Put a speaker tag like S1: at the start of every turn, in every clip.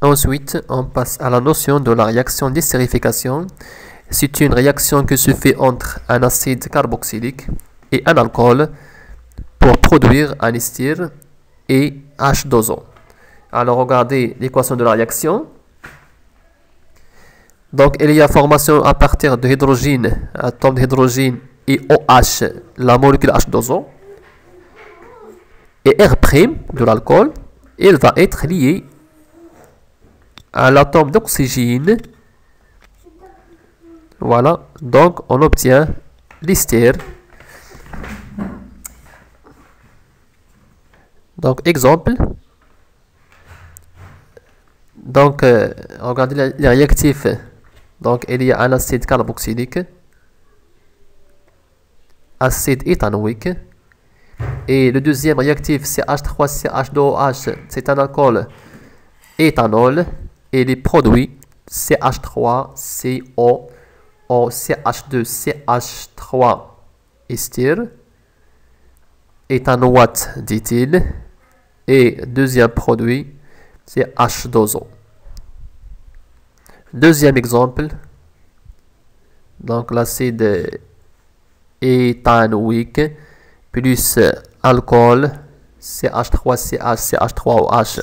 S1: Ensuite, on passe à la notion de la réaction d'estérification. C'est une réaction qui se fait entre un acide carboxylique et un alcool pour produire un ester et H2O. Alors, regardez l'équation de la réaction. Donc, il y a formation à partir de hydrogène, atome d'hydrogène et OH, la molécule H2O. Et R' de l'alcool, il va être lié à l'atome d'oxygène. Voilà, donc on obtient l'ester. Donc, exemple. Donc, regardez les réactifs. Donc, il y a un acide carboxylique, acide éthanoïque. Et le deuxième réactif, c'est H3CH2OH, c'est un alcool éthanol. Et les produits, CH3CO, CH2CH3 ester, éthanoate d'éthyle. Et deuxième produit, c'est H2O. Deuxième exemple, donc l'acide éthanoïque plus alcool CH3CH, CH3OH,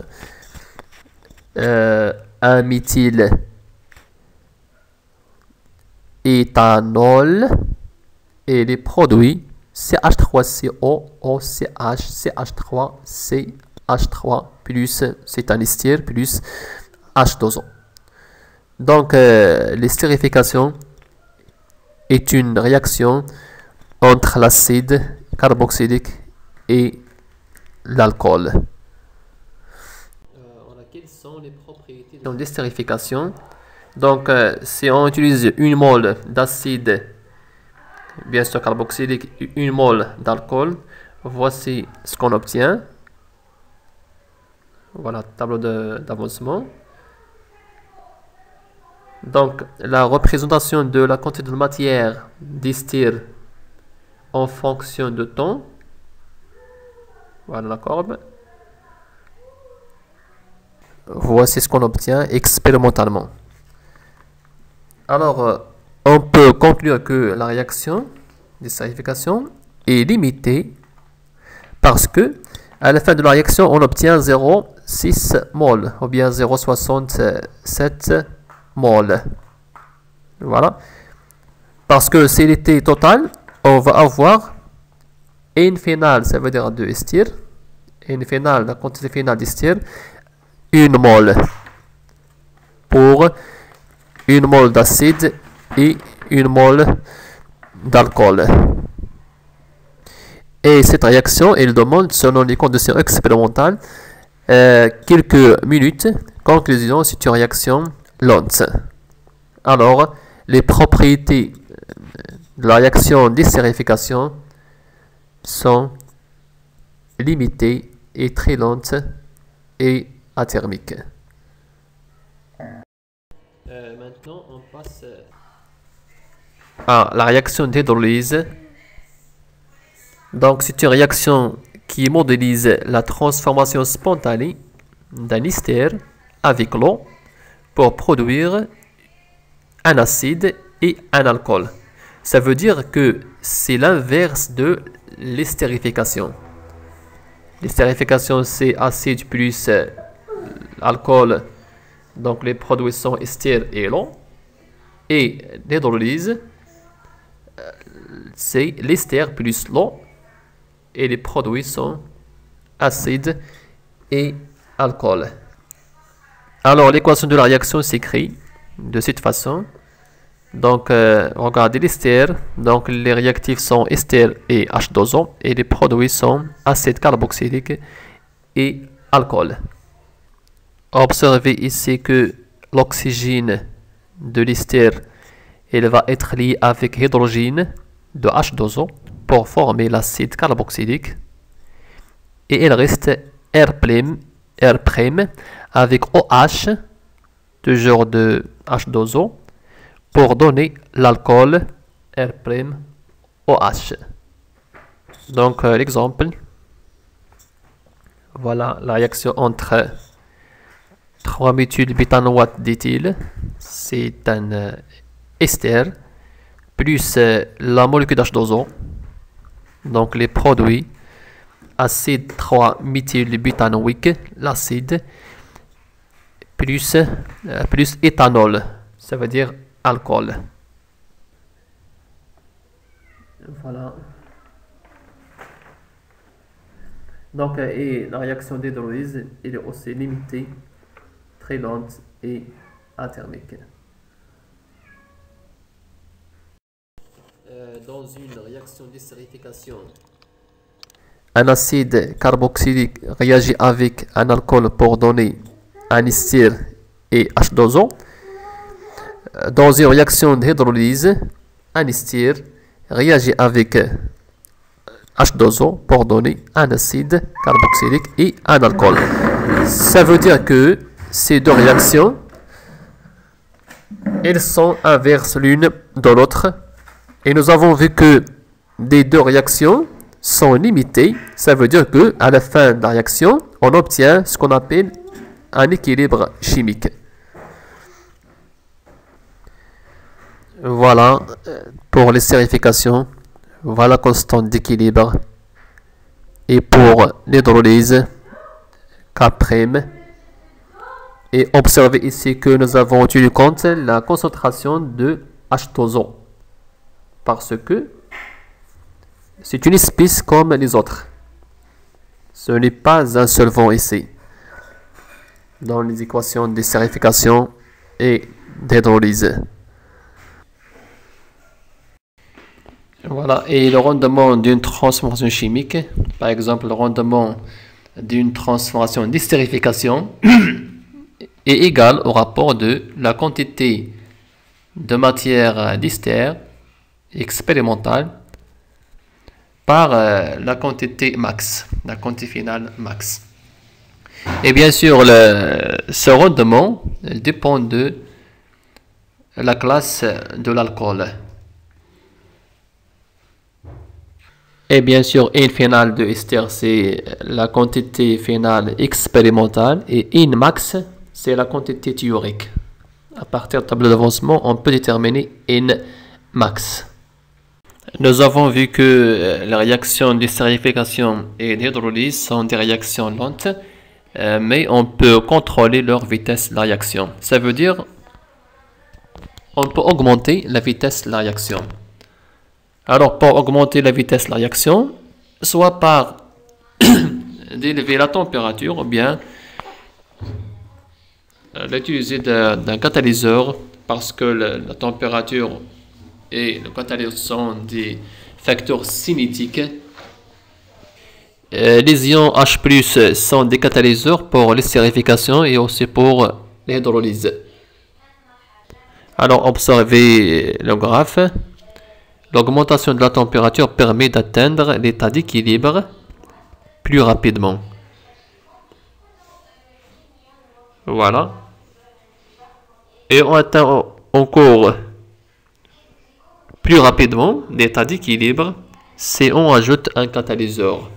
S1: 1-méthyl éthanol et les produits CH3CO, OCH, CH3, CH3 plus c'est un ester plus H2O. Donc, l'estérification est une réaction entre l'acide carboxylique et l'alcool. Quelles sont les propriétés de l'estérification? Donc, si on utilise une mole d'acide, bien sûr carboxylique, et une mole d'alcool, voici ce qu'on obtient. Voilà, tableau d'avancement. Donc, la représentation de la quantité de matière d'ester en fonction de temps. Voilà la courbe. Voici ce qu'on obtient expérimentalement. Alors, on peut conclure que la réaction d'estérification est limitée parce que à la fin de la réaction, on obtient 0,6 mol ou bien 0,67 mol. Voilà. Parce que s'il était total, on va avoir N finale, ça veut dire 2 ester. N finale, la quantité finale d'ester, 1 mol pour 1 mol d'acide et 1 mol d'alcool. Et cette réaction, elle demande, selon les conditions expérimentales, quelques minutes. Conclusion, c'est une réaction lente. Alors, les propriétés de la réaction d'estérification sont limitées et très lentes et athermiques. Maintenant, on passe à la réaction d'hydrolyse. Donc, c'est une réaction qui modélise la transformation spontanée d'un ester avec l'eau pour produire un acide et un alcool. Ça veut dire que c'est l'inverse de l'estérification. L'estérification, c'est acide plus alcool. Donc, les produits sont ester et l'eau. Et l'hydrolyse, c'est l'ester plus l'eau. Et les produits sont acide et alcool. Alors, l'équation de la réaction s'écrit de cette façon. Donc, regardez l'ester. Donc, les réactifs sont ester et H2O. Et les produits sont acide carboxylique et alcool. Observez ici que l'oxygène de l'ester, il va être lié avec hydrogène de H2O pour former l'acide carboxylique. Et il reste R' avec OH, toujours de H2O, pour donner l'alcool R'OH. Donc, l'exemple. Voilà la réaction entre 3-méthylbutanoate d'éthyle, c'est un ester, plus la molécule H2O, donc les produits acide 3-méthylbutanoïque, l'acide, plus éthanol, ça veut dire alcool. Voilà. Donc, et la réaction d'hydrolyse est aussi limitée, très lente et athermique. Dans une réaction d'estérification, un acide carboxylique réagit avec un alcool pour donner un ester et H2O. Dans une réaction d'hydrolyse, un ester réagit avec H2O pour donner un acide carboxylique et un alcool. Ça veut dire que ces deux réactions, elles sont inverses l'une de l'autre. Et nous avons vu que les deux réactions sont limitées. Ça veut dire que à la fin de la réaction, on obtient ce qu'on appelle un équilibre chimique. Voilà pour l'estérification. Voilà la constante d'équilibre. Et pour l'hydrolyse, K'. Et observez ici que nous avons tenu compte de la concentration de H2O. Parce que c'est une espèce comme les autres. Ce n'est pas un solvant ici. Dans les équations d'estérification et d'hydrolyse. Voilà, et le rendement d'une transformation chimique, par exemple le rendement d'une transformation d'estérification, est égal au rapport de la quantité de matière d'ester expérimentale par la quantité max, la quantité finale max. Et bien sûr, ce rendement dépend de la classe de l'alcool. Et bien sûr, N finale de ester, c'est la quantité finale expérimentale. Et N max, c'est la quantité théorique. À partir du tableau d'avancement, on peut déterminer N max. Nous avons vu que les réactions d'estérification et d'hydrolyse sont des réactions lentes, mais on peut contrôler leur vitesse de la réaction. Ça veut dire on peut augmenter la vitesse de la réaction. Alors, pour augmenter la vitesse de la réaction, soit par d'élever la température, ou bien l'utiliser d'un catalyseur, parce que la température et le catalyseur sont des facteurs cinétiques. Les ions H+ sont des catalyseurs pour l'estérification et aussi pour l'hydrolyse. Alors, observez le graphe. L'augmentation de la température permet d'atteindre l'état d'équilibre plus rapidement. Voilà. Et on atteint encore plus rapidement l'état d'équilibre si on ajoute un catalyseur.